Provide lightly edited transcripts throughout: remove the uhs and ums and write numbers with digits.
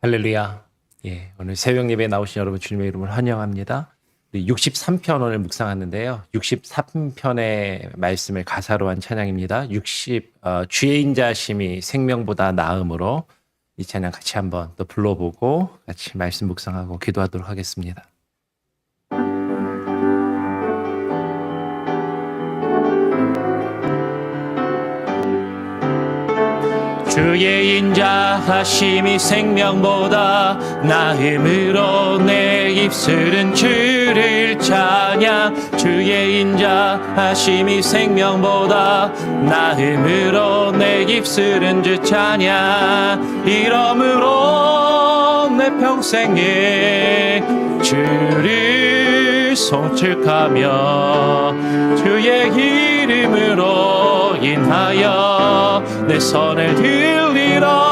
할렐루야. 예, 오늘 새벽 예배에 나오신 여러분 주님의 이름으로 환영합니다. 63편 오늘 묵상하는데요. 63편의 말씀을 가사로 한 찬양입니다. 주의 인자심이 생명보다 나음으로 이 찬양 같이 한번 또 불러보고 같이 말씀 묵상하고 기도하도록 하겠습니다. 주의 인자하심이 생명보다 나음으로 내 입술은 주를 찬양. 주의 인자하심이 생명보다 나음으로 내 입술은 주 찬양. 이러므로 내 평생에 주를 송축하며 주의 이름으로 인하여 내 손을 들리라.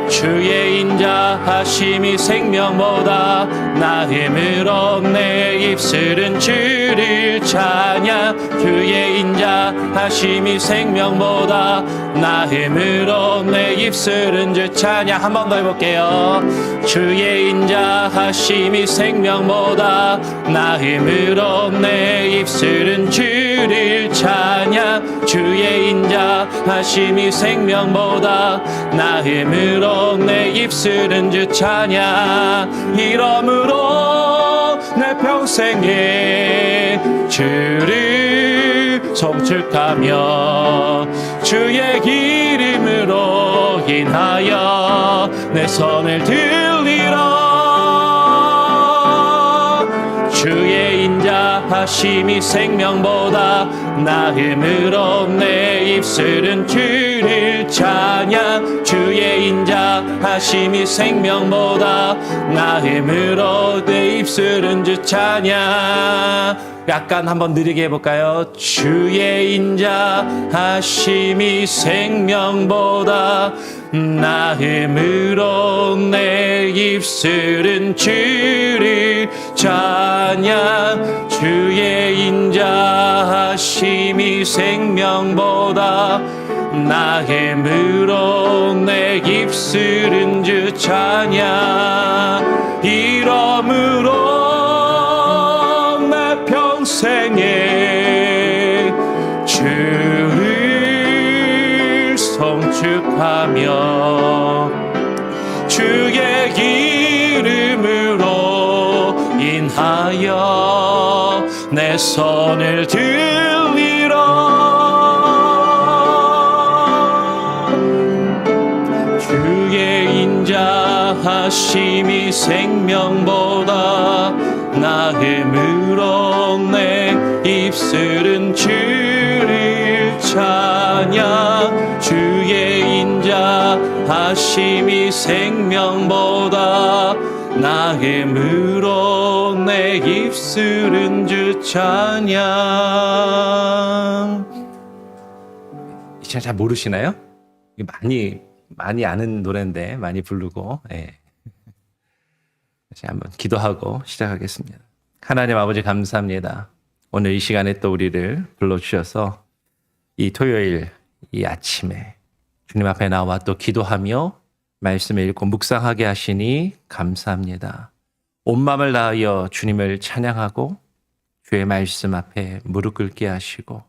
주의 인자하심이 생명보다 나음으로 내 입술은 주를 찬양. 주의 인자하심이 생명보다 나음으로 내 입술은 주 찬양. 한 번 더 해볼게요. 주의 인자하심이 생명보다 나음으로 내 입술은 주를 찬양. 주의 인자하심이 생명보다 나음으로 내 입술은 주 찬양. 이러므로 내 평생에 주를 송축하며 주의 이름으로 인하여 내 손을 들리라. 주의 인자하심이 생명보다 나음으로 내 입술은 주를 찬양. 주의 인자하심이 생명보다 나음으로 내 입술은 주 찬양. 약간 한번 느리게 해볼까요? 주의 인자하심이 생명보다 나음으로 내 입술은 주를 찬양. 주의 인자하심이 생명보다 나음으로 내 입술은 주 찬양. 이러므로 내 평생에 주를 송축하며 주의 이름으로 인하여 내 손을 들리라. 주의 인자하심이 생명보다 나음으로 내 입술은 주를 찬양. 주의 인자하심이 생명보다 나음으로 내 입술은 주 찬양. 이 찬양 잘 모르시나요? 많이 아는 노래인데 많이 부르고. 예. 다시 한번 기도하고 시작하겠습니다. 하나님 아버지 감사합니다. 오늘 이 시간에 또 우리를 불러주셔서 이 토요일 이 아침에 주님 앞에 나와 또 기도하며 말씀을 읽고 묵상하게 하시니 감사합니다. 온 마음을 다하여 주님을 찬양하고 주의 말씀 앞에 무릎 꿇게 하시고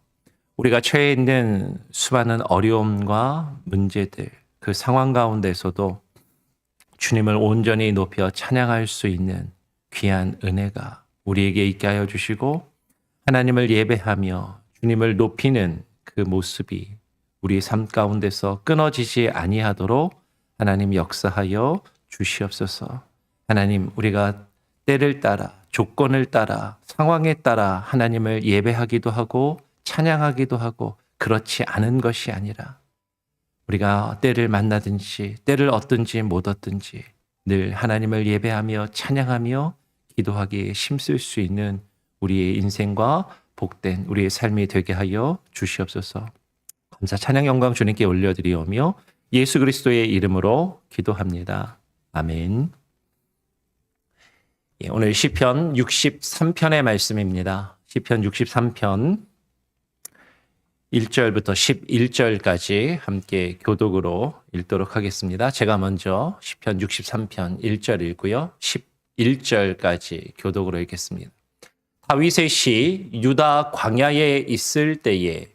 우리가 처해 있는 수많은 어려움과 문제들 그 상황 가운데서도 주님을 온전히 높여 찬양할 수 있는 귀한 은혜가 우리에게 있게 하여 주시고 하나님을 예배하며 주님을 높이는 그 모습이 우리의 삶 가운데서 끊어지지 아니하도록 하나님 역사하여 주시옵소서. 하나님 우리가 때를 따라 조건을 따라 상황에 따라 하나님을 예배하기도 하고 찬양하기도 하고 그렇지 않은 것이 아니라 우리가 때를 만나든지 때를 얻든지 못 얻든지 늘 하나님을 예배하며 찬양하며 기도하기에 힘쓸 수 있는 우리의 인생과 복된 우리의 삶이 되게 하여 주시옵소서. 감사 찬양 영광 주님께 올려드리오며 예수 그리스도의 이름으로 기도합니다. 아멘. 오늘 시편 63편의 말씀입니다. 시편 63편 1절부터 11절까지 함께 교독으로 읽도록 하겠습니다. 제가 먼저 시편 63편 1절 읽고요. 11절까지 교독으로 읽겠습니다. 다윗의 시 유다 광야에 있을 때에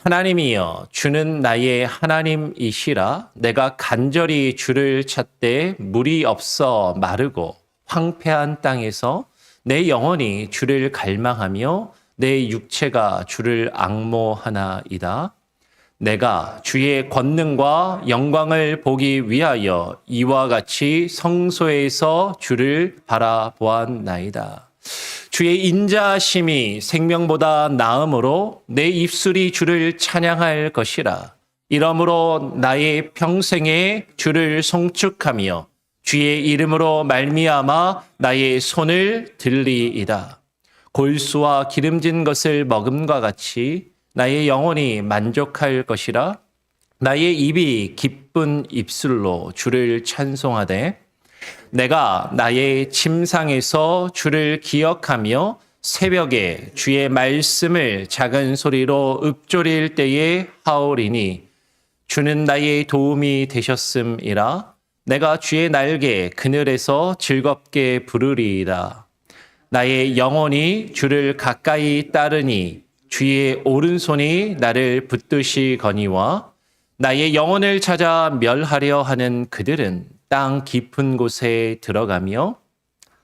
하나님이여 주는 나의 하나님이시라. 내가 간절히 주를 찾되 물이 없어 마르고 황폐한 땅에서 내 영혼이 주를 갈망하며 내 육체가 주를 앙모하나이다. 내가 주의 권능과 영광을 보기 위하여 이와 같이 성소에서 주를 바라보았나이다. 주의 인자하심이 생명보다 나음으로 내 입술이 주를 찬양할 것이라. 이러므로 나의 평생에 주를 송축하며 주의 이름으로 말미암아 나의 손을 들리이다. 골수와 기름진 것을 먹음과 같이 나의 영혼이 만족할 것이라. 나의 입이 기쁜 입술로 주를 찬송하되 내가 나의 침상에서 주를 기억하며 새벽에 주의 말씀을 작은 소리로 읊조릴 때에 하오리니 주는 나의 도움이 되셨음이라. 내가 주의 날개 그늘에서 즐겁게 부르리이다. 나의 영혼이 주를 가까이 따르니 주의 오른손이 나를 붙드시거니와 나의 영혼을 찾아 멸하려 하는 그들은 땅 깊은 곳에 들어가며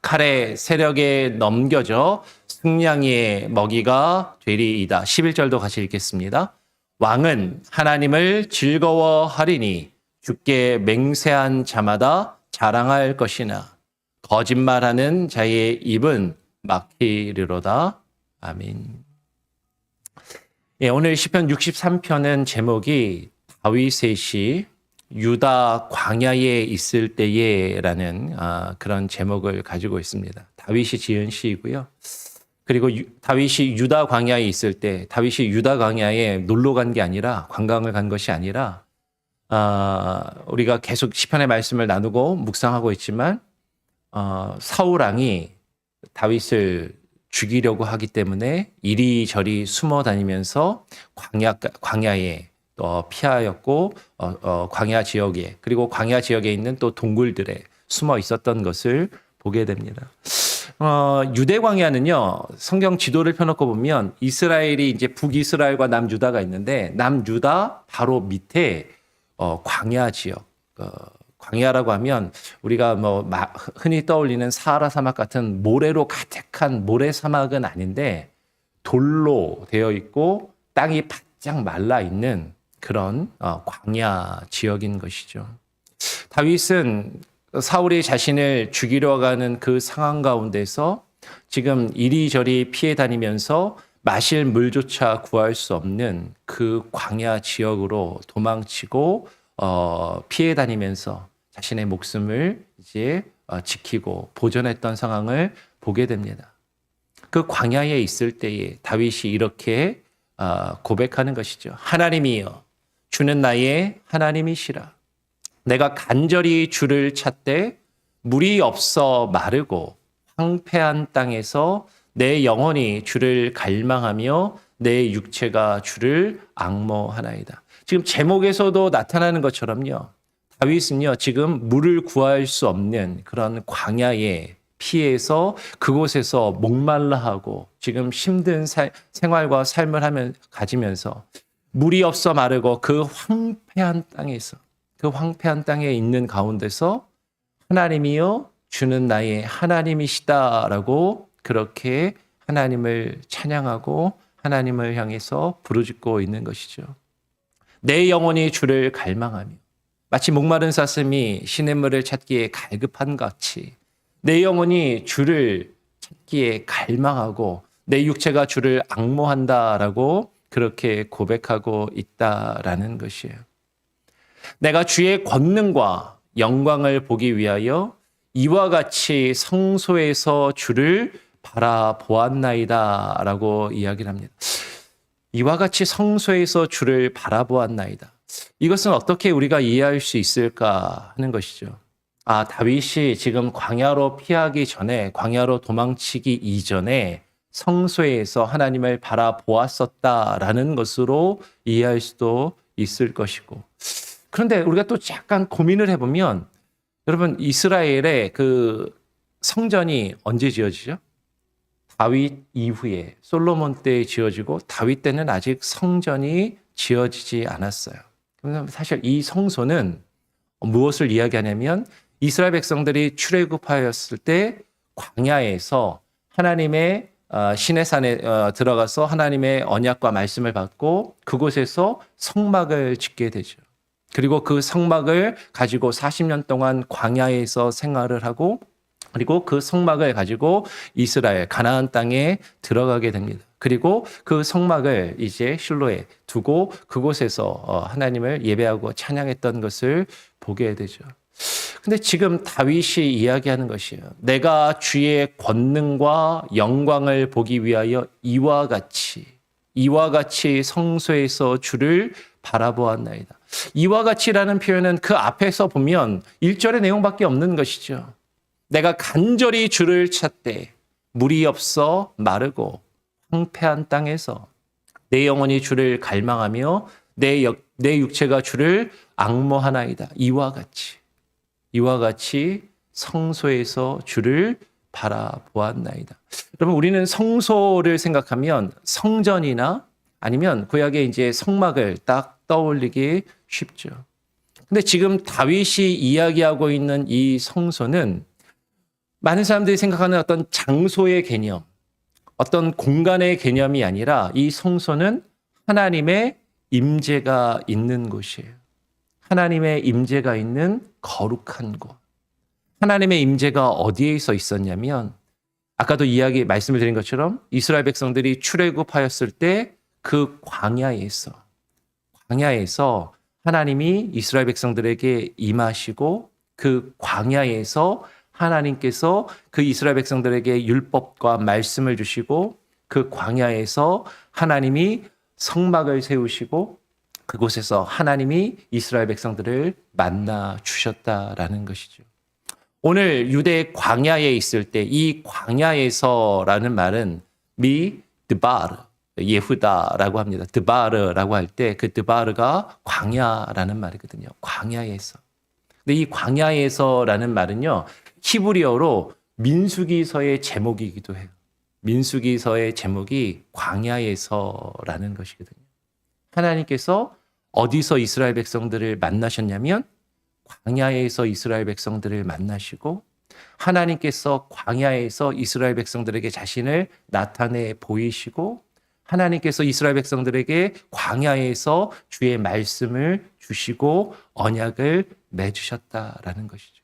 칼의 세력에 넘겨져 승냥이의 먹이가 되리이다. 11절도 같이 읽겠습니다. 왕은 하나님을 즐거워하리니 주께 맹세한 자마다 자랑할 것이나 거짓말하는 자의 입은 막히리로다. 아멘. 예, 오늘 시편 63편은 제목이 다윗의 시 유다 광야에 있을 때에라는 그런 제목을 가지고 있습니다. 다윗이 지은 시이고요. 그리고 다윗이 유다 광야에 있을 때 다윗이 유다 광야에 놀러 간 게 아니라 관광을 간 것이 아니라 우리가 계속 시편의 말씀을 나누고 묵상하고 있지만 사울 왕이 다윗을 죽이려고 하기 때문에 이리저리 숨어 다니면서 광야에 피하였고 광야 지역에 그리고 광야 지역에 있는 또 동굴들에 숨어 있었던 것을 보게 됩니다. 유대 광야는요, 성경 지도를 펴놓고 보면 이스라엘이 이제 북이스라엘과 남유다가 있는데 남유다 바로 밑에 광야 지역, 광야라고 하면 우리가 흔히 떠올리는 사하라 사막 같은 모래로 가득한 모래 사막은 아닌데 돌로 되어 있고 땅이 바짝 말라 있는 그런 광야 지역인 것이죠. 다윗은 사울이 자신을 죽이려 가는 그 상황 가운데서 지금 이리저리 피해 다니면서 마실 물조차 구할 수 없는 그 광야 지역으로 도망치고 피해 다니면서 자신의 목숨을 이제 지키고 보존했던 상황을 보게 됩니다. 그 광야에 있을 때에 다윗이 이렇게 고백하는 것이죠. 하나님이여 주는 나의 하나님이시라. 내가 간절히 주를 찾되 물이 없어 마르고 황폐한 땅에서 내 영혼이 주를 갈망하며 내 육체가 주를 앙모하나이다. 지금 제목에서도 나타나는 것처럼요. 다윗은요, 지금 물을 구할 수 없는 그런 광야에 피해서 그곳에서 목말라하고 지금 힘든 생활과 삶을 가지면서 물이 없어 마르고 그 황폐한 땅에 있는 가운데서 하나님이여 주는 나의 하나님이시다라고 그렇게 하나님을 찬양하고 하나님을 향해서 부르짖고 있는 것이죠. 내 영혼이 주를 갈망하며 마치 목마른 사슴이 시냇물을 찾기에 갈급한 같이 내 영혼이 주를 찾기에 갈망하고 내 육체가 주를 앙모한다라고 그렇게 고백하고 있다라는 것이에요. 내가 주의 권능과 영광을 보기 위하여 이와 같이 성소에서 주를 바라보았나이다 라고 이야기를 합니다. 이와 같이 성소에서 주를 바라보았나이다. 이것은 어떻게 우리가 이해할 수 있을까 하는 것이죠. 다윗이 지금 광야로 피하기 전에, 광야로 도망치기 이전에 성소에서 하나님을 바라보았었다라는 것으로 이해할 수도 있을 것이고. 그런데 우리가 또 약간 고민을 해보면 여러분 이스라엘의 그 성전이 언제 지어지죠? 다윗 이후에 솔로몬 때 지어지고 다윗 때는 아직 성전이 지어지지 않았어요. 그래서 사실 이 성소는 무엇을 이야기하냐면 이스라엘 백성들이 출애굽하였을 때 광야에서 하나님의 시내산에 들어가서 하나님의 언약과 말씀을 받고 그곳에서 성막을 짓게 되죠. 그리고 그 성막을 가지고 40년 동안 광야에서 생활을 하고 그리고 그 성막을 가지고 이스라엘 가나안 땅에 들어가게 됩니다. 그리고 그 성막을 이제 실로에 두고 그곳에서 하나님을 예배하고 찬양했던 것을 보게 되죠. 근데 지금 다윗이 이야기하는 것이에요. 내가 주의 권능과 영광을 보기 위하여 이와 같이 성소에서 주를 바라보았나이다. 이와 같이라는 표현은 그 앞에서 보면 1절의 내용밖에 없는 것이죠. 내가 간절히 주를 찾되 물이 없어 마르고 황폐한 땅에서 내 영혼이 주를 갈망하며 내 육체가 주를 앙모하나이다. 이와 같이 성소에서 주를 바라보았나이다. 여러분 우리는 성소를 생각하면 성전이나 아니면 구약의 이제 성막을 딱 떠올리기 쉽죠. 근데 지금 다윗이 이야기하고 있는 이 성소는 많은 사람들이 생각하는 어떤 장소의 개념, 어떤 공간의 개념이 아니라 이 성소는 하나님의 임재가 있는 곳이에요. 하나님의 임재가 있는 거룩한 곳. 하나님의 임재가 어디에서 있었냐면 아까도 말씀을 드린 것처럼 이스라엘 백성들이 출애굽하였을 때 그 광야에서 하나님이 이스라엘 백성들에게 임하시고 그 광야에서 하나님께서 그 이스라엘 백성들에게 율법과 말씀을 주시고 그 광야에서 하나님이 성막을 세우시고 그곳에서 하나님이 이스라엘 백성들을 만나 주셨다라는 것이죠. 오늘 유대 광야에 있을 때 이 광야에서라는 말은 드바르, 예후다라고 합니다. 드바르라고 할 때 그 드바르가 광야라는 말이거든요. 광야에서. 근데 이 광야에서라는 말은요. 히브리어로 민수기서의 제목이기도 해요. 민수기서의 제목이 광야에서라는 것이거든요. 하나님께서 어디서 이스라엘 백성들을 만나셨냐면 광야에서 이스라엘 백성들을 만나시고 하나님께서 광야에서 이스라엘 백성들에게 자신을 나타내 보이시고 하나님께서 이스라엘 백성들에게 광야에서 주의 말씀을 주시고 언약을 맺으셨다라는 것이죠.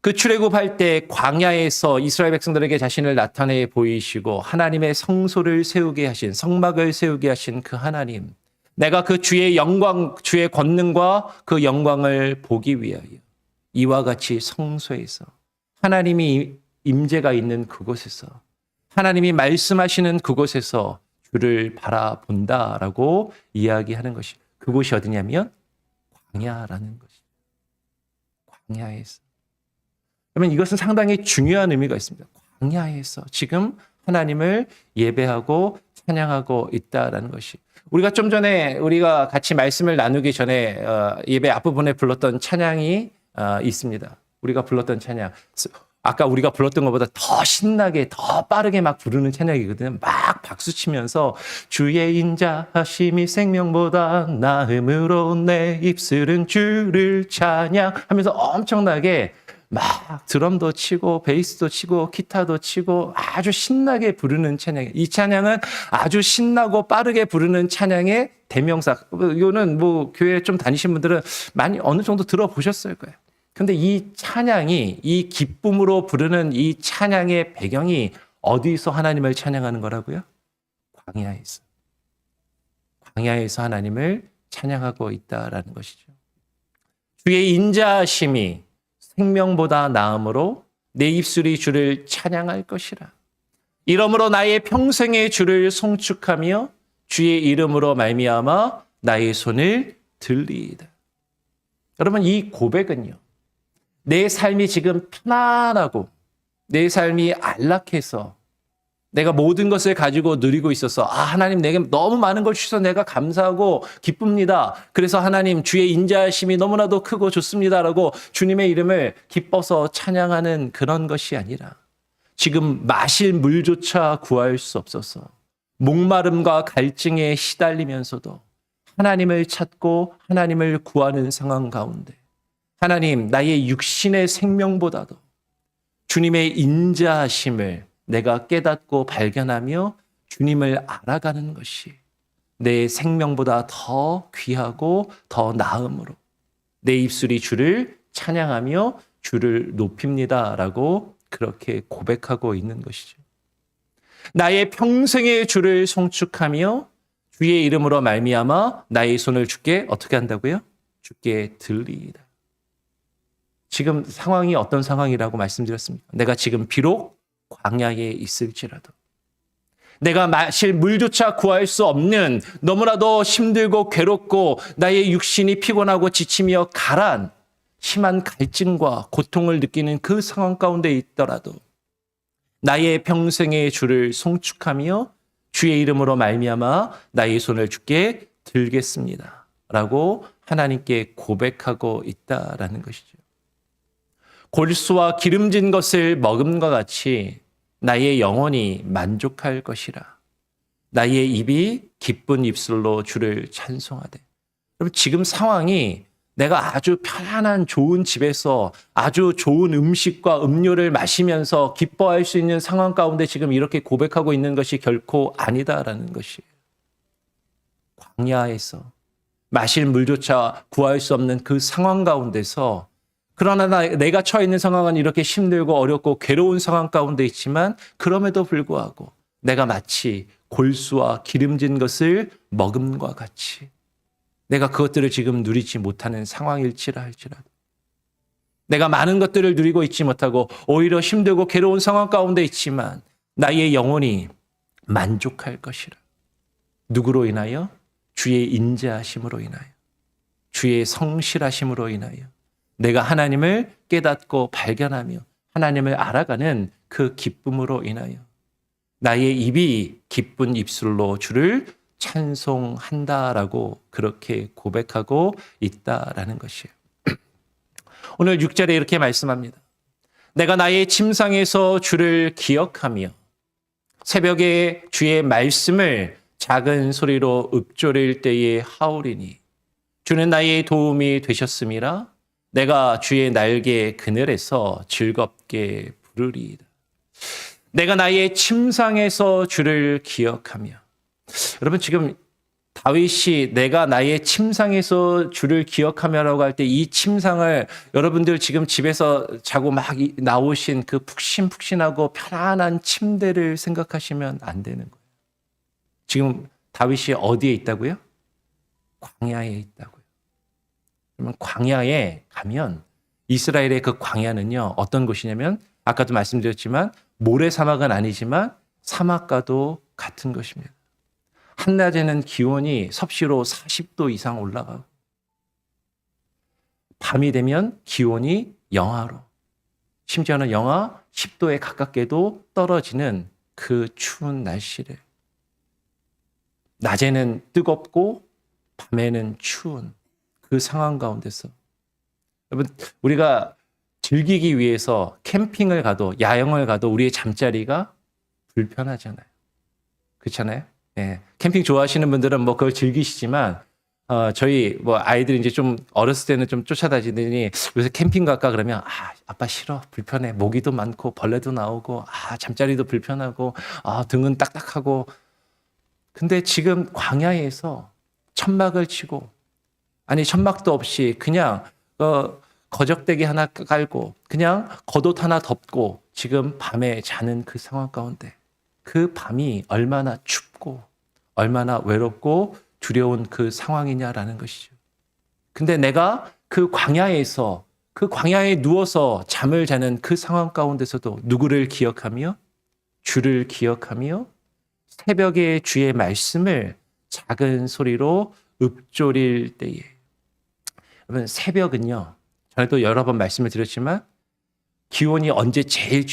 그 출애굽할 때 광야에서 이스라엘 백성들에게 자신을 나타내 보이시고 하나님의 성소를 세우게 하신 성막을 세우게 하신 그 하나님, 내가 그 주의 영광, 주의 권능과 그 영광을 보기 위하여 이와 같이 성소에서 하나님이 임재가 있는 그곳에서 하나님이 말씀하시는 그곳에서 주를 바라본다라고 이야기하는 것이 그곳이 어디냐면 광야라는 것이죠. 광야에서. 그러면 이것은 상당히 중요한 의미가 있습니다. 광야에서 지금 하나님을 예배하고 찬양하고 있다라는 것이. 우리가 좀 전에 우리가 같이 말씀을 나누기 전에 예배 앞부분에 불렀던 찬양이 있습니다. 우리가 불렀던 찬양. 아까 우리가 불렀던 것보다 더 신나게 더 빠르게 막 부르는 찬양이거든요. 막 박수 치면서 주의 인자하심이 생명보다 나음으로 내 입술은 주를 찬양하면서 엄청나게 막 드럼도 치고 베이스도 치고 기타도 치고 아주 신나게 부르는 찬양. 이 찬양은 아주 신나고 빠르게 부르는 찬양의 대명사. 이거는 뭐 교회 좀 다니신 분들은 많이 어느 정도 들어보셨을 거예요. 근데 이 찬양이 이 기쁨으로 부르는 이 찬양의 배경이 어디서 하나님을 찬양하는 거라고요? 광야에서. 광야에서 하나님을 찬양하고 있다라는 것이죠. 주의 인자하심이 생명보다 나음으로 내 입술이 주를 찬양할 것이라. 이러므로 나의 평생의 주를 송축하며 주의 이름으로 말미암아 나의 손을 들리이다. 여러분 이 고백은요. 내 삶이 지금 편안하고 내 삶이 안락해서 내가 모든 것을 가지고 누리고 있어서 하나님 내게 너무 많은 걸 주셔서 내가 감사하고 기쁩니다. 그래서 하나님 주의 인자하심이 너무나도 크고 좋습니다라고 주님의 이름을 기뻐서 찬양하는 그런 것이 아니라 지금 마실 물조차 구할 수 없어서 목마름과 갈증에 시달리면서도 하나님을 찾고 하나님을 구하는 상황 가운데 하나님 나의 육신의 생명보다도 주님의 인자하심을 내가 깨닫고 발견하며 주님을 알아가는 것이 내 생명보다 더 귀하고 더 나음으로 내 입술이 주를 찬양하며 주를 높입니다라고 그렇게 고백하고 있는 것이죠. 나의 평생의 주를 송축하며 주의 이름으로 말미암아 나의 손을 주께 어떻게 한다고요? 주께 들리이다. 지금 상황이 어떤 상황이라고 말씀드렸습니까? 내가 지금 비록 광야에 있을지라도 내가 마실 물조차 구할 수 없는 너무나도 힘들고 괴롭고 나의 육신이 피곤하고 지치며 가란 심한 갈증과 고통을 느끼는 그 상황 가운데 있더라도 나의 평생의 주를 송축하며 주의 이름으로 말미암아 나의 손을 주께 들겠습니다 라고 하나님께 고백하고 있다라는 것이죠. 골수와 기름진 것을 먹음과 같이 나의 영혼이 만족할 것이라. 나의 입이 기쁜 입술로 주를 찬송하되. 여러분 지금 상황이 내가 아주 편안한 좋은 집에서 아주 좋은 음식과 음료를 마시면서 기뻐할 수 있는 상황 가운데 지금 이렇게 고백하고 있는 것이 결코 아니다라는 것이에요. 광야에서 마실 물조차 구할 수 없는 그 상황 가운데서 그러나 내가 처해 있는 상황은 이렇게 힘들고 어렵고 괴로운 상황 가운데 있지만 그럼에도 불구하고 내가 마치 골수와 기름진 것을 먹음과 같이 내가 그것들을 지금 누리지 못하는 상황일지라 할지라도 내가 많은 것들을 누리고 있지 못하고 오히려 힘들고 괴로운 상황 가운데 있지만 나의 영혼이 만족할 것이라. 누구로 인하여? 주의 인자하심으로 인하여 주의 성실하심으로 인하여 내가 하나님을 깨닫고 발견하며 하나님을 알아가는 그 기쁨으로 인하여 나의 입이 기쁜 입술로 주를 찬송한다라고 그렇게 고백하고 있다라는 것이에요. 오늘 6절에 이렇게 말씀합니다. 내가 나의 침상에서 주를 기억하며 새벽에 주의 말씀을 작은 소리로 읊조릴 때에 하오리니 주는 나의 도움이 되셨음이라. 내가 주의 날개 그늘에서 즐겁게 부르리이다. 내가 나의 침상에서 주를 기억하며. 여러분 지금 다윗이 내가 나의 침상에서 주를 기억하며라고 할 때 이 침상을 여러분들 지금 집에서 자고 막 나오신 그 푹신푹신하고 편안한 침대를 생각하시면 안 되는 거예요. 지금 다윗이 어디에 있다고요? 광야에 있다고요. 그러면 광야에 가면 이스라엘의 그 광야는요 어떤 곳이냐면 아까도 말씀드렸지만 모래사막은 아니지만 사막과도 같은 것입니다. 한낮에는 기온이 섭씨로 40도 이상 올라가고 밤이 되면 기온이 영하로 심지어는 영하 10도에 가깝게도 떨어지는 그 추운 날씨를 낮에는 뜨겁고 밤에는 추운 그 상황 가운데서 여러분 우리가 즐기기 위해서 캠핑을 가도 야영을 가도 우리의 잠자리가 불편하잖아요. 그렇잖아요. 예, 캠핑 좋아하시는 분들은 뭐 그걸 즐기시지만 저희 뭐 아이들이 이제 좀 어렸을 때는 좀 쫓아다니더니 요새 캠핑 갈까 그러면 아빠 싫어 불편해 모기도 많고 벌레도 나오고 잠자리도 불편하고 등은 딱딱하고 근데 지금 광야에서 천막을 치고 아니 천막도 없이 그냥 거적대기 하나 깔고 그냥 겉옷 하나 덮고 지금 밤에 자는 그 상황 가운데 그 밤이 얼마나 춥고 얼마나 외롭고 두려운 그 상황이냐라는 것이죠. 근데 내가 그 광야에 누워서 잠을 자는 그 상황 가운데서도 누구를 기억하며 주를 기억하며 새벽에 주의 말씀을 작은 소리로 읊조릴 때에 여러분 새벽은요 전에도 여러 번 말씀을 드렸지만 기온이 언제 제일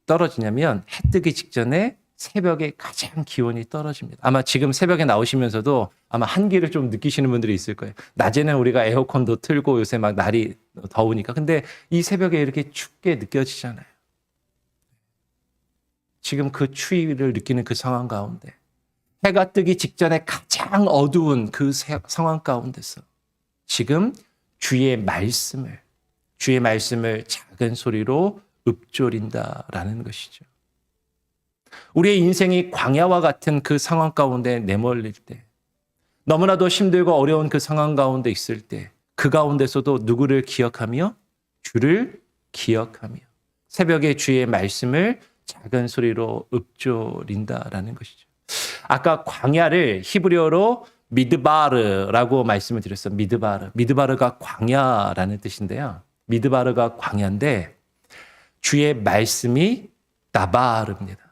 떨어지냐면 해 뜨기 직전에 새벽에 가장 기온이 떨어집니다. 아마 지금 새벽에 나오시면서도 아마 한기를 좀 느끼시는 분들이 있을 거예요. 낮에는 우리가 에어컨도 틀고 요새 막 날이 더우니까. 근데 이 새벽에 이렇게 춥게 느껴지잖아요. 지금 그 추위를 느끼는 그 상황 가운데 해가 뜨기 직전에 가장 어두운 그 상황 가운데서 지금 주의 말씀을 작은 소리로 읊조린다라는 것이죠. 우리의 인생이 광야와 같은 그 상황 가운데 내몰릴 때, 너무나도 힘들고 어려운 그 상황 가운데 있을 때, 그 가운데서도 누구를 기억하며? 주를 기억하며 새벽에 주의 말씀을 작은 소리로 읊조린다라는 것이죠. 아까 광야를 히브리어로 미드바르라고 말씀을 드렸어요. 미드바르가 광야라는 뜻인데요. 미드바르가 광야인데 주의 말씀이 나바르입니다.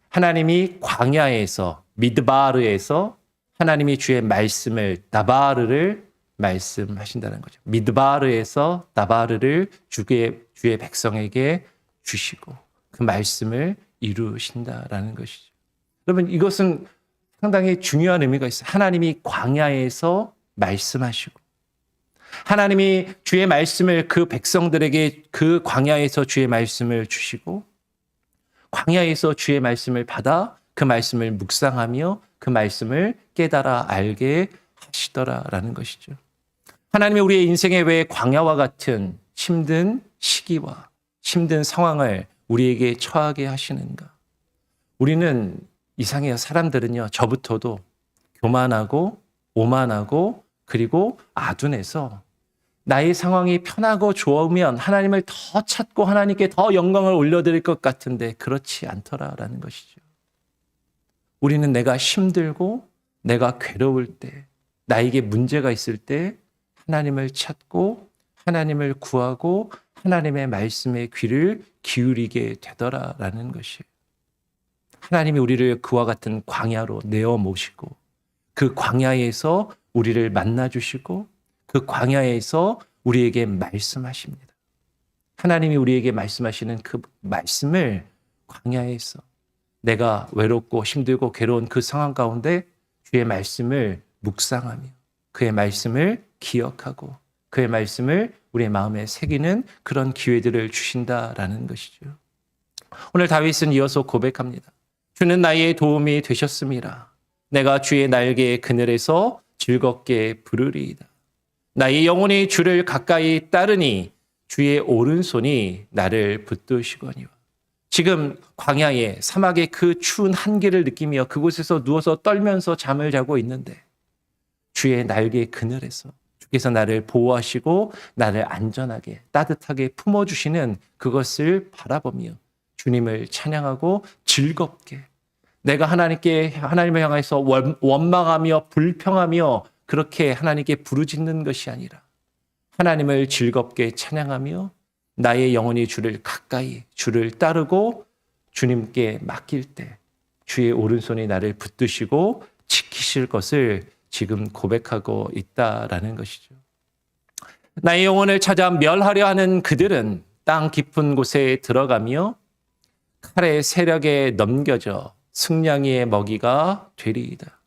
하나님이 광야에서 미드바르에서 하나님이 주의 말씀을 나바르를 말씀하신다는 거죠. 미드바르에서 나바르를 주의 백성에게 주시고 그 말씀을 이루신다라는 것이죠. 여러분 이것은 상당히 중요한 의미가 있어요. 하나님이 광야에서 말씀하시고 하나님이 주의 말씀을 그 백성들에게 그 광야에서 주의 말씀을 주시고 광야에서 주의 말씀을 받아 그 말씀을 묵상하며 그 말씀을 깨달아 알게 하시더라라는 것이죠. 하나님이 우리의 인생에 왜 광야와 같은 힘든 시기와 힘든 상황을 우리에게 처하게 하시는가? 우리는 이상해요. 사람들은요, 저부터도 교만하고 오만하고 그리고 아둔해서 나의 상황이 편하고 좋으면 하나님을 더 찾고 하나님께 더 영광을 올려드릴 것 같은데 그렇지 않더라라는 것이죠. 우리는 내가 힘들고 내가 괴로울 때, 나에게 문제가 있을 때 하나님을 찾고 하나님을 구하고 하나님의 말씀에 귀를 기울이게 되더라라는 것이에요. 하나님이 우리를 그와 같은 광야로 내어 모시고 그 광야에서 우리를 만나 주시고 그 광야에서 우리에게 말씀하십니다. 하나님이 우리에게 말씀하시는 그 말씀을 광야에서 내가 외롭고 힘들고 괴로운 그 상황 가운데 주의 말씀을 묵상하며 그의 말씀을 기억하고 그의 말씀을 우리의 마음에 새기는 그런 기회들을 주신다라는 것이죠. 오늘 다윗은 이어서 고백합니다. 주는 나의 도움이 되셨음이라. 내가 주의 날개의 그늘에서 즐겁게 부르리이다. 나의 영혼이 주를 가까이 따르니 주의 오른손이 나를 붙드시거니와. 지금 광야의 사막의 그 추운 한기를 느끼며 그곳에서 누워서 떨면서 잠을 자고 있는데 주의 날개 그늘에서 주께서 나를 보호하시고 나를 안전하게 따뜻하게 품어주시는 그것을 바라보며 주님을 찬양하고 즐겁게 내가 하나님을 향해서 원망하며 불평하며 그렇게 하나님께 부르짖는 것이 아니라 하나님을 즐겁게 찬양하며 나의 영혼이 주를 가까이 주를 따르고 주님께 맡길 때 주의 오른손이 나를 붙드시고 지키실 것을 지금 고백하고 있다라는 것이죠. 나의 영혼을 찾아 멸하려 하는 그들은 땅 깊은 곳에 들어가며 칼의 세력에 넘겨져 승냥이의 먹이가 되리이다.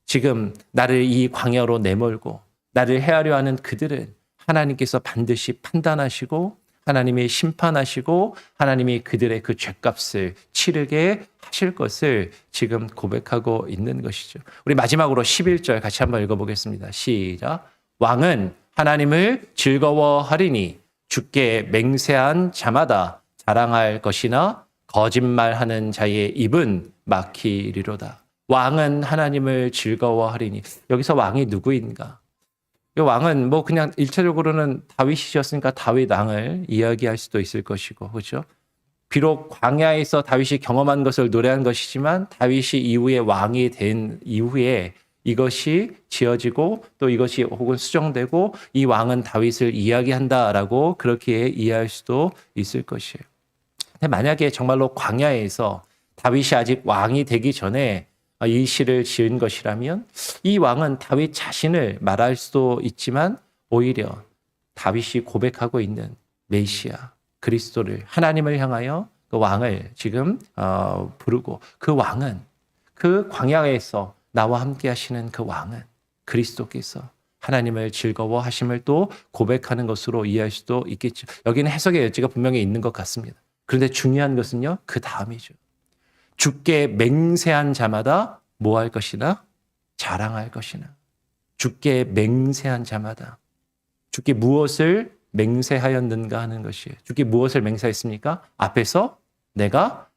지금 나를 이 광야로 내몰고 나를 해하려 하는 그들은 하나님께서 반드시 판단하시고 하나님이 심판하시고 하나님이 그들의 그 죄값을 치르게 하실 것을 지금 고백하고 있는 것이죠. 우리 마지막으로 11절 같이 한번 읽어보겠습니다. 시작. 왕은 하나님을 즐거워하리니 주께 맹세한 자마다 자랑할 것이나 거짓말하는 자의 입은 막히리로다. 왕은 하나님을 즐거워하리니. 여기서 왕이 누구인가? 이 왕은 뭐 그냥 일차적으로는 다윗이셨으니까 다윗 왕을 이야기할 수도 있을 것이고, 그렇죠? 비록 광야에서 다윗이 경험한 것을 노래한 것이지만 다윗이 이후에 왕이 된 이후에 이것이 지어지고 또 이것이 혹은 수정되고 이 왕은 다윗을 이야기한다라고 그렇게 이해할 수도 있을 것이에요. 근데 만약에 정말로 광야에서 다윗이 아직 왕이 되기 전에 이 시를 지은 것이라면 이 왕은 다윗 자신을 말할 수도 있지만 오히려 다윗이 고백하고 있는 메시아 그리스도를 하나님을 향하여 그 왕을 지금 부르고, 그 왕은, 그 광야에서 나와 함께 하시는 그 왕은 그리스도께서 하나님을 즐거워하심을 또 고백하는 것으로 이해할 수도 있겠죠. 여기는 해석의 여지가 분명히 있는 것 같습니다. 그런데 중요한 것은요, 그 다음이죠. 주께 맹세한 자마다 뭐 할 것이나? 자랑할 것이나. 주께 맹세한 자마다. 주께 무엇을 맹세하였는가 하는 것이에요. 주께 무엇을 맹세했습니까? 앞에서 내가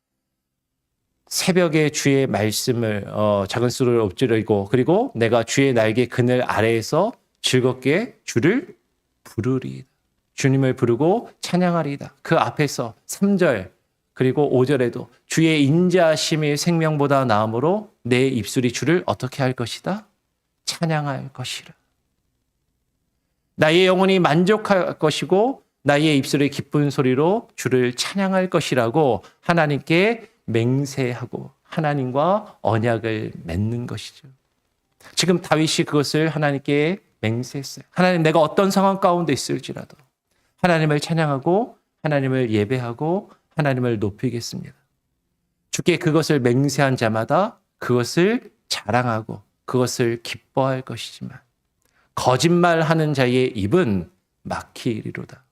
새벽에 주의 말씀을 작은 수를 엎드리고, 그리고 내가 주의 날개 그늘 아래에서 즐겁게 주를 부르리이다. 주님을 부르고 찬양하리이다. 그 앞에서 3절 그리고 5절에도 주의 인자하심이 생명보다 나음으로 내 입술이 주를 어떻게 할 것이다? 찬양할 것이라. 나의 영혼이 만족할 것이고 나의 입술의 기쁜 소리로 주를 찬양할 것이라고 하나님께 맹세하고 하나님과 언약을 맺는 것이죠. 지금 다윗이 그것을 하나님께 맹세했어요. 하나님, 내가 어떤 상황 가운데 있을지라도 하나님을 찬양하고 하나님을 예배하고 하나님을 높이겠습니다. 주께 그것을 맹세한 자마다 그것을 자랑하고 그것을 기뻐할 것이지만 거짓말하는 자의 입은 막히리로다.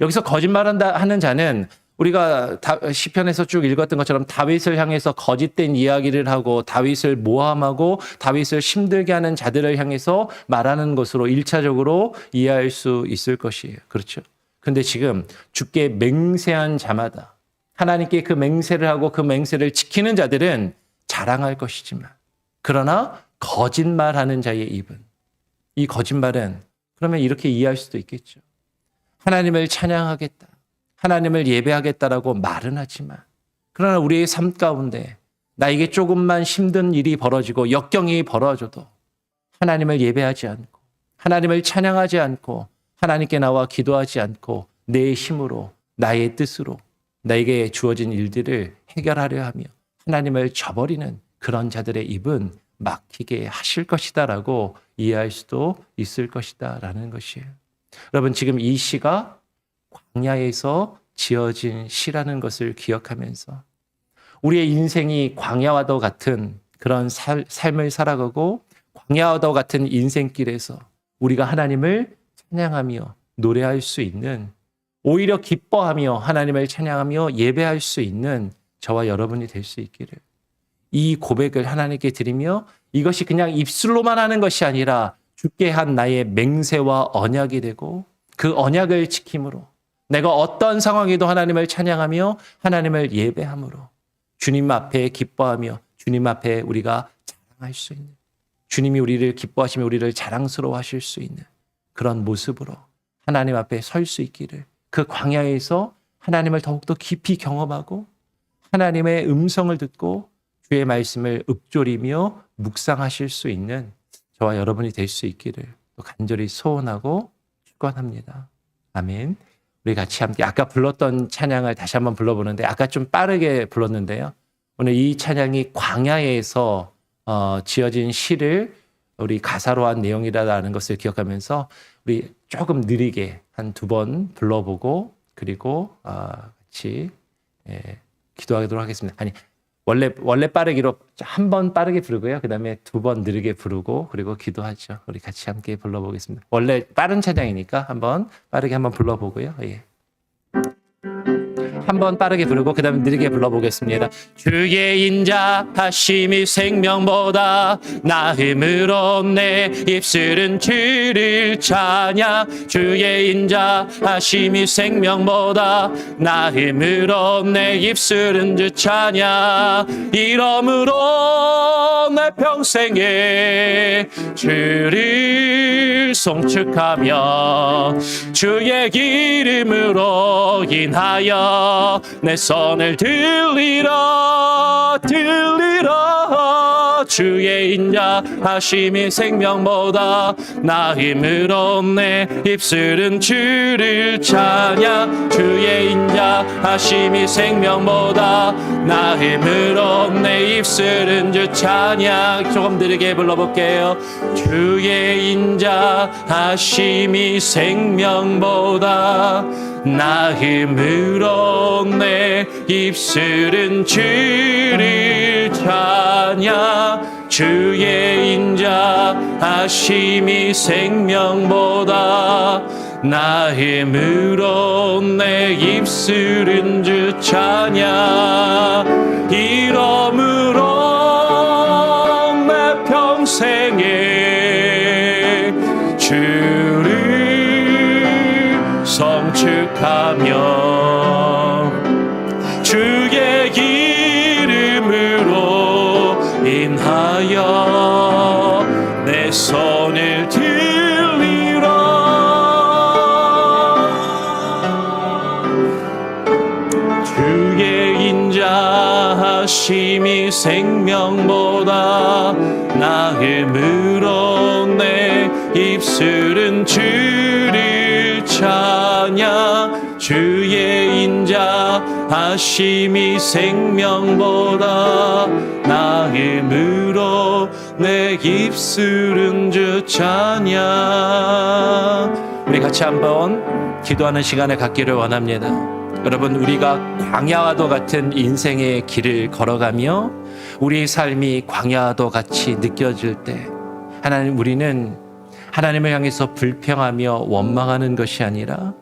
여기서 거짓말하는 자는 우리가 시편에서 쭉 읽었던 것처럼 다윗을 향해서 거짓된 이야기를 하고 다윗을 모함하고 다윗을 힘들게 하는 자들을 향해서 말하는 것으로 1차적으로 이해할 수 있을 것이에요. 그렇죠? 근데 지금 주께 맹세한 자마다 하나님께 그 맹세를 하고 그 맹세를 지키는 자들은 자랑할 것이지만, 그러나 거짓말하는 자의 입은, 이 거짓말은 그러면 이렇게 이해할 수도 있겠죠. 하나님을 찬양하겠다, 하나님을 예배하겠다라고 말은 하지만, 그러나 우리의 삶 가운데 나에게 조금만 힘든 일이 벌어지고 역경이 벌어져도 하나님을 예배하지 않고 하나님을 찬양하지 않고 하나님께 나와 기도하지 않고 내 힘으로 나의 뜻으로 나에게 주어진 일들을 해결하려 하며 하나님을 저버리는 그런 자들의 입은 막히게 하실 것이다라고 이해할 수도 있을 것이다라는 것이에요. 여러분, 지금 이 시가 광야에서 지어진 시라는 것을 기억하면서 우리의 인생이 광야와도 같은 그런 삶을 살아가고 광야와도 같은 인생길에서 우리가 하나님을 찬양하며 노래할 수 있는, 오히려 기뻐하며 하나님을 찬양하며 예배할 수 있는 저와 여러분이 될 수 있기를, 이 고백을 하나님께 드리며 이것이 그냥 입술로만 하는 것이 아니라 주께 한 나의 맹세와 언약이 되고 그 언약을 지킴으로 내가 어떤 상황에도 하나님을 찬양하며 하나님을 예배함으로 주님 앞에 기뻐하며 주님 앞에 우리가 자랑할 수 있는, 주님이 우리를 기뻐하시며 우리를 자랑스러워하실 수 있는 그런 모습으로 하나님 앞에 설 수 있기를, 그 광야에서 하나님을 더욱더 깊이 경험하고 하나님의 음성을 듣고 주의 말씀을 읊조리며 묵상하실 수 있는 저와 여러분이 될 수 있기를 간절히 소원하고 축원합니다. 아멘. 우리 같이 함께 아까 불렀던 찬양을 다시 한번 불러보는데, 아까 좀 빠르게 불렀는데요. 오늘 이 찬양이 광야에서 지어진 시를 우리 가사로 한 내용이라는 것을 기억하면서 우리 조금 느리게 한 2번 불러보고 그리고 같이 기도하도록 하겠습니다. 아니, 원래 빠르기로 한 번 빠르게 부르고요. 그 다음에 2번 느리게 부르고 그리고 기도하죠. 우리 같이 함께 불러보겠습니다. 원래 빠른 찬양이니까 한번 빠르게 한번 불러보고요. 예. 한번 빠르게 부르고 그 다음에 느리게 불러보겠습니다. 주의 인자하심이 생명보다 나음으로 내 입술은 주를 찬양. 주의 인자하심이 생명보다 나음으로 내 입술은 주 찬양. 이러므로 내 평생에 주를 송축하며 주의 기름으로 인하여 내 손을 들리라 주의 인자하심이 생명보다 나음으로 내 입술은 주를 찬양. 주의 인자하심이 생명보다 나음으로 내 입술은 주 찬양. 조금 느리게 불러볼게요. 주의 인자하심이 생명보다 나의 물어 내 입술은 주를 찬양. 주의 인자하심이 생명보다 나의 물어 내 입술은 주 찬양. 이러므로 내 평생에 주를 성축하며 주의 이름으로 인하여 내 손을 들리라. 주의 인자하심이 생명보다 나의 물어 내 입술은 주를 찬양. 주의 인자하심이 생명보다 나의 물어 내 입술은 주 찬양. 우리 같이 한번 기도하는 시간을 갖기를 원합니다. 여러분, 우리가 광야와도 같은 인생의 길을 걸어가며 우리의 삶이 광야와도 같이 느껴질 때 하나님, 우리는 하나님을 향해서 불평하며 원망하는 것이 아니라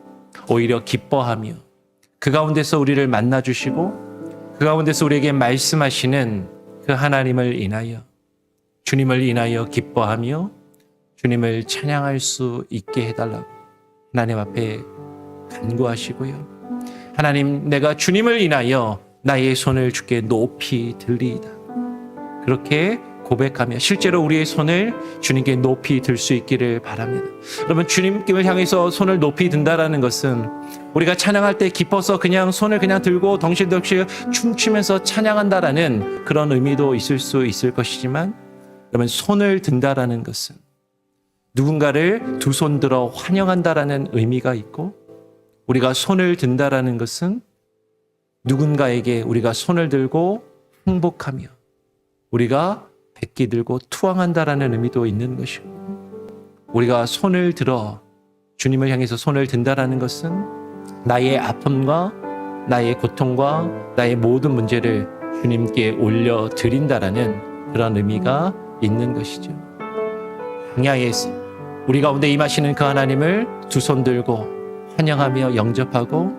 오히려 기뻐하며 그 가운데서 우리를 만나주시고 그 가운데서 우리에게 말씀하시는 그 하나님을 인하여, 주님을 인하여 기뻐하며 주님을 찬양할 수 있게 해달라고 하나님 앞에 간구하시고요. 하나님, 내가 주님을 인하여 나의 손을 주께 높이 들리이다. 그렇게 고백하며 실제로 우리의 손을 주님께 높이 들 수 있기를 바랍니다. 여러분, 주님을 향해서 손을 높이 든다라는 것은 우리가 찬양할 때 기뻐서 그냥 손을 그냥 들고 덩실덩실 춤추면서 찬양한다라는 그런 의미도 있을 수 있을 것이지만, 여러분, 손을 든다라는 것은 누군가를 두 손 들어 환영한다라는 의미가 있고, 우리가 손을 든다라는 것은 누군가에게 우리가 손을 들고 행복하며 우리가 백기 들고 투항한다라는 의미도 있는 것이고, 우리가 손을 들어 주님을 향해서 손을 든다라는 것은 나의 아픔과 나의 고통과 나의 모든 문제를 주님께 올려드린다라는 그런 의미가 있는 것이죠. 광야에서 우리 가운데 임하시는 그 하나님을 두 손 들고 환영하며 영접하고,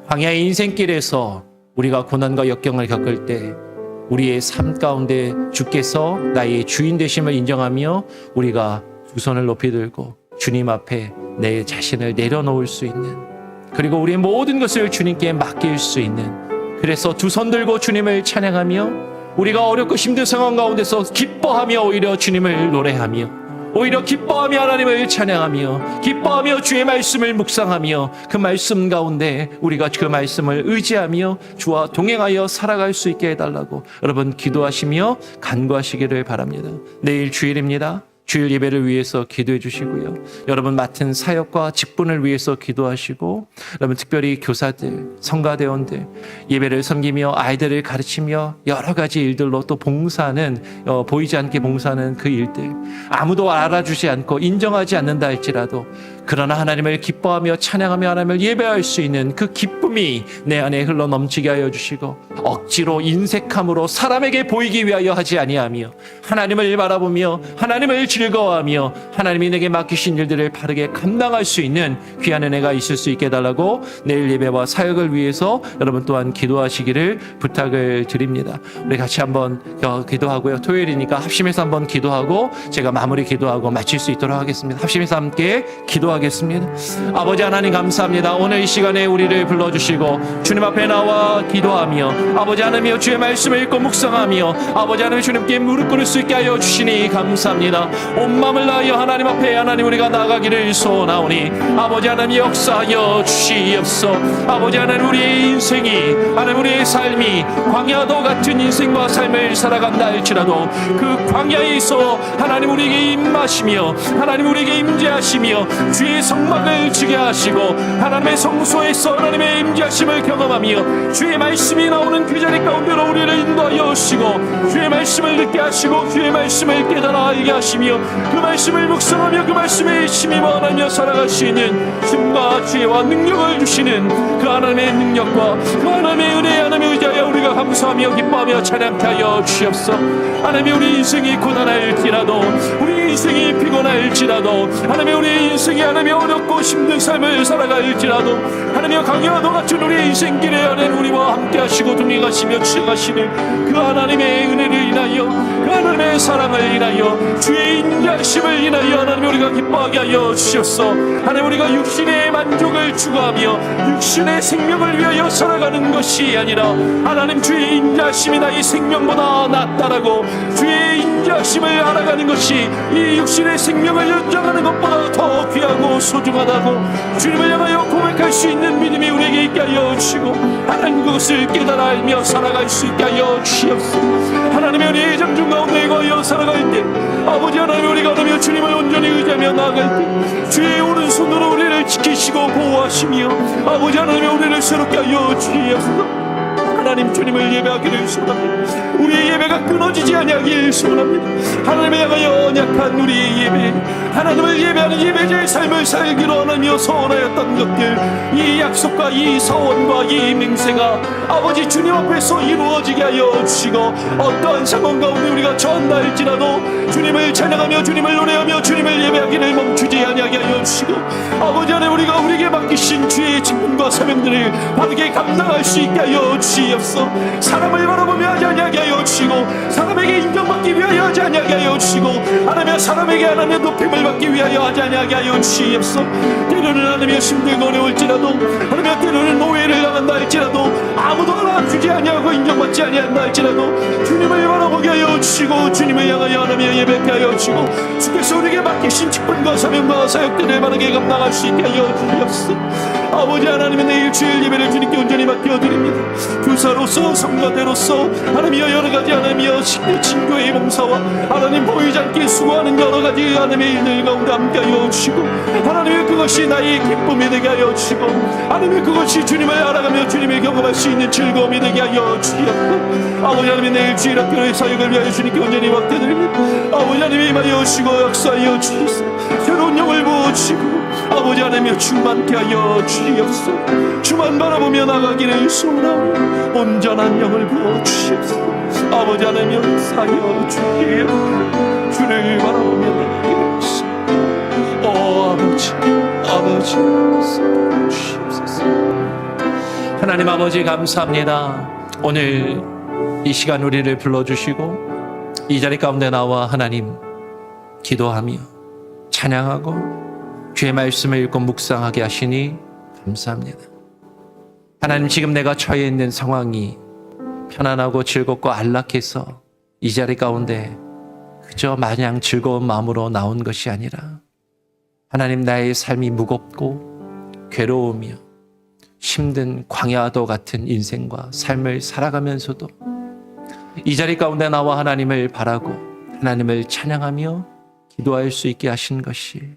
광야의 인생길에서 우리가 고난과 역경을 겪을 때 우리의 삶 가운데 주께서 나의 주인 되심을 인정하며 우리가 두 손을 높이 들고 주님 앞에 내 자신을 내려놓을 수 있는, 그리고 우리의 모든 것을 주님께 맡길 수 있는, 그래서 두 손 들고 주님을 찬양하며 우리가 어렵고 힘든 상황 가운데서 기뻐하며 오히려 주님을 노래하며, 오히려 기뻐하며 하나님을 찬양하며 기뻐하며 주의 말씀을 묵상하며 그 말씀 가운데 우리가 그 말씀을 의지하며 주와 동행하여 살아갈 수 있게 해달라고 여러분 기도하시며 간구하시기를 바랍니다. 내일 주일입니다. 주일 예배를 위해서 기도해 주시고요. 여러분 맡은 사역과 직분을 위해서 기도하시고, 여러분 특별히 교사들, 성가대원들 예배를 섬기며 아이들을 가르치며 여러 가지 일들로 또 봉사하는, 보이지 않게 봉사하는 그 일들, 아무도 알아주지 않고 인정하지 않는다 할지라도 그러나 하나님을 기뻐하며 찬양하며 하나님을 예배할 수 있는 그 기쁨이 내 안에 흘러 넘치게 하여 주시고, 억지로 인색함으로 사람에게 보이기 위하여 하지 아니하며 하나님을 바라보며 하나님을 즐거워하며 하나님이 내게 맡기신 일들을 바르게 감당할 수 있는 귀한 은혜가 있을 수 있게 해달라고 내일 예배와 사역을 위해서 여러분 또한 기도하시기를 부탁을 드립니다. 우리 같이 한번 기도하고요. 토요일이니까 합심해서 한번 기도하고 제가 마무리 기도하고 마칠 수 있도록 하겠습니다. 합심해서 함께 기도하겠습니다. 아버지 하나님 감사합니다. 오늘 이 시간에 우리를 불러주시고 주님 앞에 나와 기도하며 아버지 하나님이여 주의 말씀을 읽고 묵상하며 아버지 하나님 주님께 무릎 꿇을 수 있게 하여 주시니 감사합니다. 온 마음을 다하여 하나님 앞에 하나님 우리가 나가기를 소원하오니 아버지 하나님 역사하여 주시옵소. 아버지 하나님 우리의 인생이, 하나님 우리의 삶이 광야도 같은 인생과 삶을 살아간다 할지라도 그 광야에서 하나님 우리에게 임하시며 하나님 우리에게 임재하시며 주의 주의 성막을 지게 하시고 하나님의 성소에서 하나님의 임재하심을 경험하며 주의 말씀이 나오는 그 자리 가운데로 우리를 인도하여 오시고 주의 말씀을 듣게 하시고 주의 말씀을 깨달아 알게 하시며 그 말씀을 묵상하며 그 말씀에 힘입어 하며 살아갈 수 있는 힘과 지혜와 능력을 주시는 그 하나님의 능력과 그 하나님의 은혜에 하나님의 의지하여 우리가 감사하며 기뻐하며 찬양케 하여 주옵소서. 하나님의 우리 인생이 고난할지라도 우리 인생이 피곤할지라도 하나님의 우리 인생이 하나님의 어렵고 힘든 삶을 살아갈지라도 하나님의 강요와 같은 우리 인생길에 하나님 우리와 함께 하시고 동행하시며 주행하시는 그 하나님의 은혜를 인하여 그 하나님의 사랑을 인하여 주의 인자심을 인하여 하나님 우리가 기뻐하게 하여 주시옵소서. 하나님 우리가 육신의 만족을 추구하며 육신의 생명을 위하여 살아가는 것이 아니라 하나님 주의 인자심이 나의 생명보다 낫다라고 주의 인자심을 알아가는 것이 이 육신의 생명을 연장하는 것보다 더 귀하고 소중하다고 주님을 향하여 고백할 수 있는 믿음이 우리에게 있게 하여 주시고 하나님 그것을 깨달아 알며 살아갈 수 있게 하여 주시옵소서. 하나님의 은혜의 장중 가운데 거하여 살아갈 때 아버지 하나님 우리가 하나며 주님을 온전히 의지하며 나아갈 때 주의 오른손으로 우리를 지키시고 보호하시며 아버지 하나님 우리를 새롭게 하여 주시옵소서. 하나님 주님을 예배하기를 소원합니다. 우리의 예배가 끊어지지 아니하길 소원합니다. 하나님을 향하여 언약한 우리의 예배 하나님을 예배하는 예배자의 삶을 살기로 하며 소원하였던 것들 이 약속과 이 서원과 이 맹세가 아버지 주님 앞에서 이루어지게 하여 주시고 어떠한 상황 가운데 우리가 처한다할지라도 주님을 찬양하며 주님을 노래하며 주님을 예배하기를 멈추지 아니하게 하여 주시고 아버지 하나님 우리가 우리에게 맡기신 주의 직분과 사명들을 바르게 감당할 수 있게 하여 주시옵소서. 사람을 바라보며 하지 아니하게 하여 주시고 사람에게 인정받기 위하여 하지 아니하게 하여 주시고 하나님의 사람에게 하나님의 높임을 받기 위하여 하지 아니하게 하여 주시옵소서. 때로는 하나님의 힘들고 어려울지라도 하나님의 때로는 노예를 당한다 할지라도 아무도 알아주지 아니하고 인정받지 아니한다 할지라도 주님을 바라보게 하여 주시고 주님을 향하여 하나님의 예배케 하여 주시고 주께서 우리에게 맡기신 직분과 사명과 사역들을 바르게 감당할 수 있게 하여 주시옵소서. 아버지 하나님의 내일 주일 예배를 주님께 온전히 맡겨드립니다. 교사로서 성가대로서 하나님이여 여러가지 하나님이여 친교의 봉사와 하나님 보이지 않게 수고하는 여러가지 하나님의 일들 가운데 함께하여 주시고 하나님의 그것이 나의 기쁨이 되게 하여 주시고 하나님의 그것이 주님을 알아가며 주님을 경험할 수 있는 즐거움이 되게 하여 주시옵소서. 아버지 하나님의 내일 주일 학교의 사역을 위하여 주님께 온전히 맡겨드립니다. 아버지 하나님이 임하여 주시고 역사하여 주시소 새로운 영을 부어주시고 아버지 하나님의 충만케 하여 주시옵소서. 주만 바라보며 나가기를 소원하오니 온전한 영을 부어주시옵소서. 아버지 하나님의 역사하여 주시옵소서. 주를 바라보며 나가기를 소원하오니 아버지 주시옵소서. 하나님 아버지 감사합니다. 오늘 이 시간 우리를 불러주시고 이 자리 가운데 나와 하나님 기도하며 찬양하고 주의 말씀을 읽고 묵상하게 하시니 감사합니다. 하나님 지금 내가 처해 있는 상황이 편안하고 즐겁고 안락해서 이 자리 가운데 그저 마냥 즐거운 마음으로 나온 것이 아니라 하나님 나의 삶이 무겁고 괴로우며 힘든 광야도 같은 인생과 삶을 살아가면서도 이 자리 가운데 나와 하나님을 바라고 하나님을 찬양하며 기도할 수 있게 하신 것이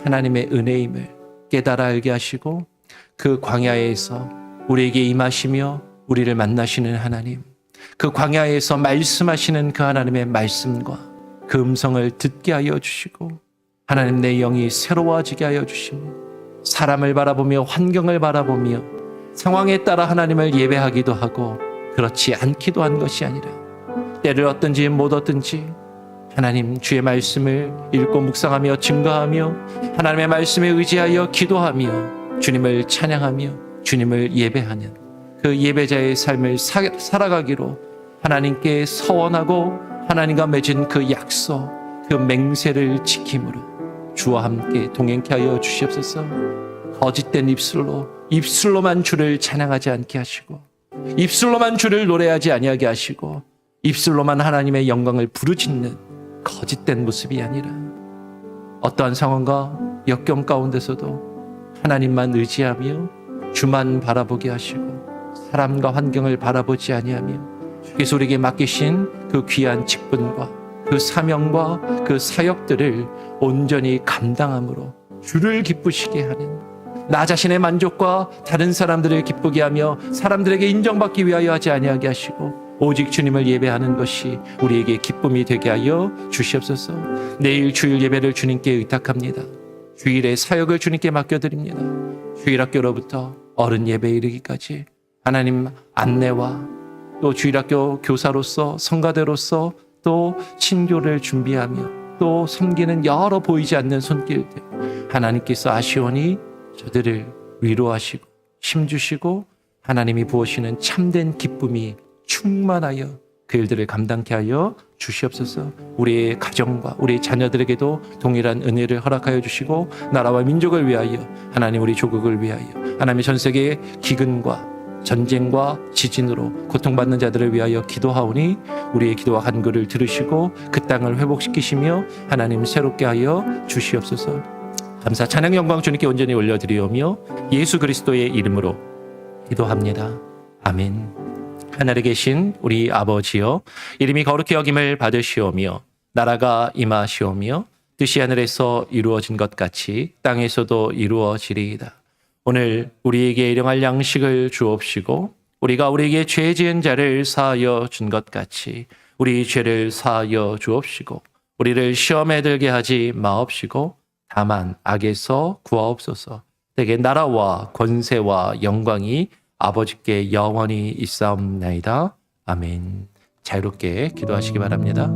하나님의 은혜임을 깨달아 알게 하시고 그 광야에서 우리에게 임하시며 우리를 만나시는 하나님, 그 광야에서 말씀하시는 그 하나님의 말씀과 그 음성을 듣게 하여 주시고 하나님 내 영이 새로워지게 하여 주시며 사람을 바라보며 환경을 바라보며 상황에 따라 하나님을 예배하기도 하고 그렇지 않기도 한 것이 아니라 때를 얻든지 못 얻든지 하나님 주의 말씀을 읽고 묵상하며 증거하며 하나님의 말씀에 의지하여 기도하며 주님을 찬양하며 주님을 예배하는 그 예배자의 삶을 살아가기로 하나님께 서원하고 하나님과 맺은 그 약속, 그 맹세를 지킴으로 주와 함께 동행케 하여 주시옵소서. 거짓된 입술로만 주를 찬양하지 않게 하시고 입술로만 주를 노래하지 아니하게 하시고 입술로만 하나님의 영광을 부르짖는 거짓된 모습이 아니라 어떠한 상황과 역경 가운데서도 하나님만 의지하며 주만 바라보게 하시고 사람과 환경을 바라보지 아니하며 주께서 우리에게 맡기신 그 귀한 직분과 그 사명과 그 사역들을 온전히 감당함으로 주를 기쁘시게 하는, 나 자신의 만족과 다른 사람들을 기쁘게 하며 사람들에게 인정받기 위하여 하지 아니하게 하시고 오직 주님을 예배하는 것이 우리에게 기쁨이 되게 하여 주시옵소서. 내일 주일 예배를 주님께 의탁합니다. 주일의 사역을 주님께 맡겨드립니다. 주일학교로부터 어른 예배에 이르기까지 하나님 안내와 또 주일학교 교사로서 성가대로서 또 친교를 준비하며 또 섬기는 여러 보이지 않는 손길들, 하나님께서 아시오니 저들을 위로하시고 힘주시고 하나님이 부으시는 참된 기쁨이 충만하여 그 일들을 감당케 하여 주시옵소서. 우리의 가정과 우리의 자녀들에게도 동일한 은혜를 허락하여 주시고 나라와 민족을 위하여, 하나님 우리 조국을 위하여, 하나님의 전 세계의 기근과 전쟁과 지진으로 고통받는 자들을 위하여 기도하오니 우리의 기도와 간구를 들으시고 그 땅을 회복시키시며 하나님 새롭게 하여 주시옵소서. 감사 찬양 영광 주님께 온전히 올려드리오며 예수 그리스도의 이름으로 기도합니다. 아멘. 하늘에 계신 우리 아버지여, 이름이 거룩히 여김을 받으시오며 나라가 임하시오며 뜻이 하늘에서 이루어진 것 같이 땅에서도 이루어지리이다. 오늘 우리에게 일용할 양식을 주옵시고 우리가 우리에게 죄 지은 자를 사하여 준 것 같이 우리 죄를 사하여 주옵시고 우리를 시험에 들게 하지 마옵시고 다만 악에서 구하옵소서. 대개 나라와 권세와 영광이 아버지께 영원히 있사옵나이다. 아멘. 자유롭게 기도하시기 바랍니다.